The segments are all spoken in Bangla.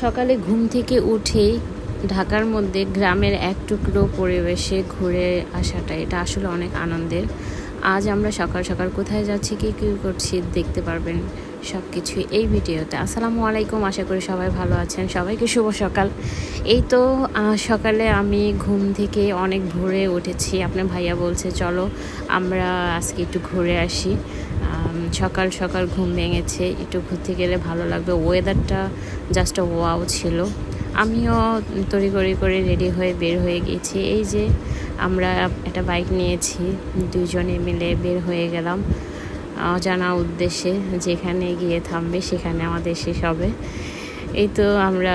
সকালে ঘুম থেকে উঠেই ঢাকার মধ্যে গ্রামের এক টুকরো পরিবেশে ঘুরে আসাটা এটা আসলে অনেক আনন্দের। আজ আমরা সকাল সকাল কোথায় যাচ্ছি, কী কী করছি দেখতে পারবেন সব কিছুই এই ভিডিওতে। আসসালামু আলাইকুম, আশা করি সবাই ভালো আছেন। সবাইকে শুভ সকাল। এই তো সকালে আমি ঘুম থেকে অনেক ভোরে উঠেছি। আপনার ভাইয়া বলছে চলো আমরা আজকে একটু ঘুরে আসি। সকাল সকাল ঘুম ভেঙেছে, একটু ঘুরতে গেলে ভালো লাগবে। ওয়েদারটা জাস্ট ওয়াও ছিল। আমিও তড়িঘড়ি করে রেডি হয়ে বের হয়ে গেছি। এই যে আমরা একটা বাইক নিয়েছি, দুজনে মিলে বের হয়ে গেলাম অজানা উদ্দেশ্যে। যেখানে গিয়ে থামবে সেখানে আমাদের শেষ হবে। এই তো আমরা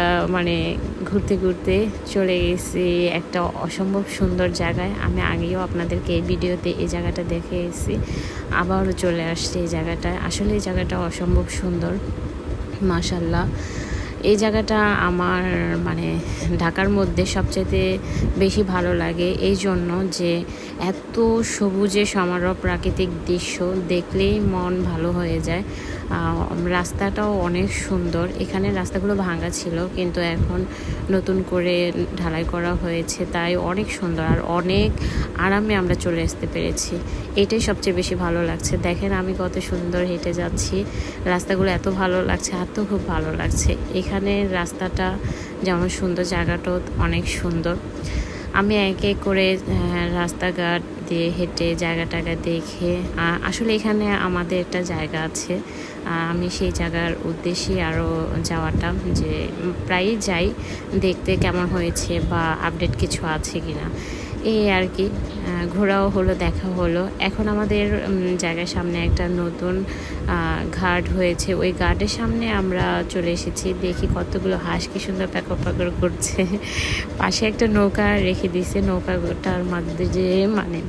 ঘুরতে ঘুরতে চলে গেছি একটা অসম্ভব সুন্দর জায়গায়। আমি আগেও আপনাদেরকে এই ভিডিওতে এই জায়গাটা দেখে এসেছি, আবারও চলে আসছি এই জায়গাটায়। আসলে এই জায়গাটা অসম্ভব সুন্দর, মাশাল্লাহ। এই জায়গাটা আমার ঢাকার মধ্যে সবচেয়ে বেশি ভালো লাগে এই জন্য যে এত সবুজে সমারোহ, প্রাকৃতিক দৃশ্য দেখলেই মন ভালো হয়ে যায়। রাস্তাটাও অনেক সুন্দর। এখানে রাস্তাগুলো ভাঙা ছিল, কিন্তু এখন নতুন করে ঢালাই করা হয়েছে, তাই অনেক সুন্দর আর অনেক আরামে আমরা চলে আসতে পেরেছি। এটাই সবচেয়ে বেশি ভালো লাগছে। দেখেন আমি কত সুন্দর হেঁটে যাচ্ছি, রাস্তাগুলো এত ভালো লাগছে, আর তো খুব ভালো লাগছে। এখানে রাস্তাটা যেমন সুন্দর, জায়গাটাও অনেক সুন্দর। আমি এক এক করে রাস্তাঘাট দিয়ে হেঁটে জায়গা দেখে, আসলে এখানে আমাদের একটা জায়গা আছে, আমি সেই জায়গার উদ্দেশ্যেই আরও যাওয়াটা, যে প্রায়ই যাই দেখতে কেমন হয়েছে বা আপডেট কিছু আছে কিনা, এই আর কি। ঘোরাও হলো, দেখা হলো। এখন আমাদের জায়গার সামনে একটা নতুন ঘাট হয়েছে, ওই ঘাটের সামনে আমরা চলে এসেছি। দেখি কতগুলো হাঁস কি সুন্দর প্যাকর প্যাকর করছে। পাশে একটা নৌকা রেখে দিয়েছে, নৌকাটার মধ্যে যে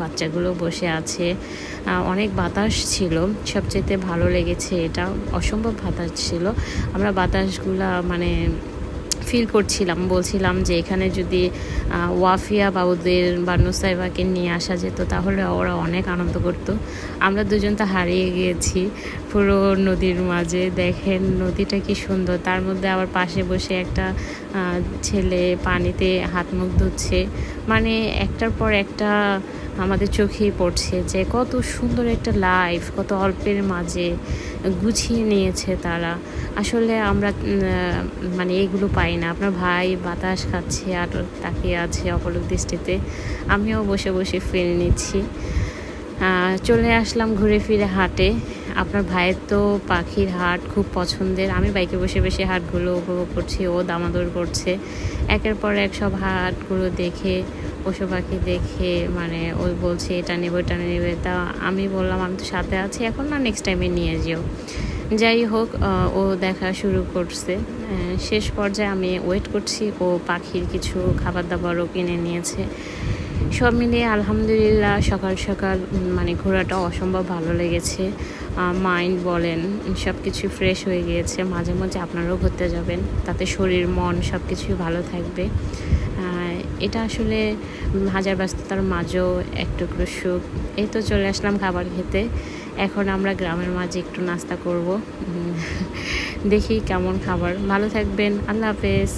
বাচ্চাগুলো বসে আছে। অনেক বাতাস ছিল, সবচেয়ে ভালো লেগেছে এটা, অসম্ভব বাতাস ছিল। আমরা বাতাসগুলা ফিল করছিলাম, বলছিলাম যে এখানে যদি ওয়াফিয়া বা ওদের বা নুসাইবাকে নিয়ে আসা যেত তাহলে ওরা অনেক আনন্দ করত। আমরা দুজন তো হারিয়ে গিয়েছি পুরো নদীর মাঝে। দেখেন নদীটা কি সুন্দর, তার মধ্যে আবার পাশে বসে একটা ছেলে পানিতে হাত মুখ ধুচ্ছে। একটার পর একটা আমাদের চোখেই পড়ছে যে কত সুন্দর একটা লাইফ, কত অল্পের মাঝে গুছিয়ে নিয়েছে তারা। আসলে আমরা এইগুলো পাই না। আপনার ভাই বাতাস খাচ্ছে আর তাকিয়ে আছে অপলক দৃষ্টিতে, আমিও বসে বসে ফিল নিচ্ছি। চলে আসলাম ঘুরে ফিরে হাটে। আপনার ভাইয়ের তো পাখির হাট খুব পছন্দের। আমি বাইকে বসে বসে হাটগুলো উপভোগ করছি, ও দামাদর করছে। একের পর এক সব হাটগুলো দেখে, পশু পাখি দেখে ও বলছে এটা নেবো এটা নেবে। তা আমি বললাম আমি তো সাথে আছি, এখন না নেক্সট টাইমে নিয়ে যেও। যাই হোক, ও দেখা শুরু করছে। শেষ পর্যায়ে আমি ওয়েট করছি, ও পাখির কিছু খাবার দাবারও কিনে নিয়েছে। সব মিলিয়ে আলহামদুলিল্লাহ সকাল সকাল ঘোরাটা অসম্ভব ভালো লেগেছে। মাইন্ড বলেন সব কিছু ফ্রেশ হয়ে গিয়েছে। মাঝে মাঝে আপনারাও ঘুরতে যাবেন, তাতে শরীর মন সব কিছুই ভালো থাকবে। এটা আসলে হাজার ব্যস্ততার মাঝেও একটু সুখ। এই তো চলে আসলাম খাবার খেতে। এখন আমরা গ্রামের মাঝে একটু নাস্তা করব। দেখি কেমন খাবার। ভালো থাকবেন, আল্লাহ হাফেজ।